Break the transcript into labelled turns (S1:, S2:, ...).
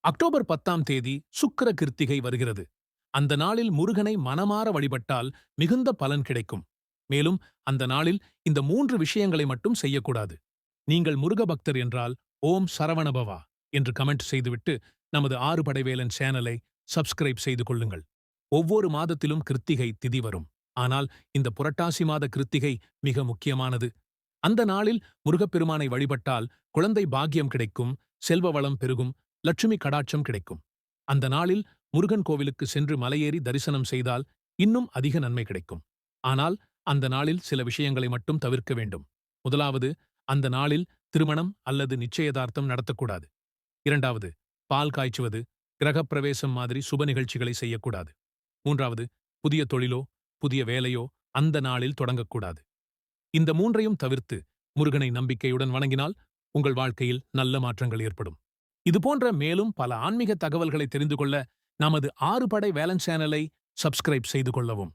S1: October 10ஆம் தேதி சுக்கிர கிருத்திகை வருகிறது. அந்த நாளில் முருகனை மனமார வழிபட்டால் மிகுந்த பலன் கிடைக்கும். மேலும் அந்த நாளில் இந்த 3 விஷயங்களை மட்டும் செய்யக்கூடாது. நீங்கள் முருக பக்தர் என்றால் ஓம் சரவணபவா என்று கமெண்ட் செய்துவிட்டு நமது ஆறுபடைவேலன் சேனலை சப்ஸ்கிரைப் செய்து கொள்ளுங்கள். ஒவ்வொரு மாதத்திலும் கிருத்திகை திதி வரும். ஆனால் இந்த புரட்டாசி மாத கிருத்திகை மிக முக்கியமானது. அந்த நாளில் முருகப்பெருமானை வழிபட்டால் குழந்தை பாக்கியம் கிடைக்கும், செல்வ வளம் பெருகும், லட்சுமி கடாட்சம் கிடைக்கும். அந்த நாளில் முருகன் கோவிலுக்கு சென்று மலையேறி தரிசனம் செய்தால் இன்னும் அதிக நன்மை கிடைக்கும். ஆனால் அந்த நாளில் சில விஷயங்களை மட்டும் தவிர்க்க வேண்டும். முதலாவது, அந்த நாளில் திருமணம் அல்லது நிச்சயதார்த்தம் நடத்தக்கூடாது. இரண்டாவது, பால் காய்ச்சுவது, கிரகப்பிரவேசம் மாதிரி சுப நிகழ்ச்சிகளை செய்யக்கூடாது. மூன்றாவது, புதிய தொழிலோ புதிய வேலையோ அந்த நாளில் தொடங்கக்கூடாது. இந்த மூன்றையும் தவிர்த்து முருகனை நம்பிக்கையுடன் வணங்கினால் உங்கள் வாழ்க்கையில் நல்ல மாற்றங்கள் ஏற்படும். இதுபோன்ற மேலும் பல ஆன்மீக தகவல்களை தெரிந்து கொள்ள நமது ஆறுபடை வேலன் சேனலை சப்ஸ்கிரைப் செய்து கொள்ளவும்.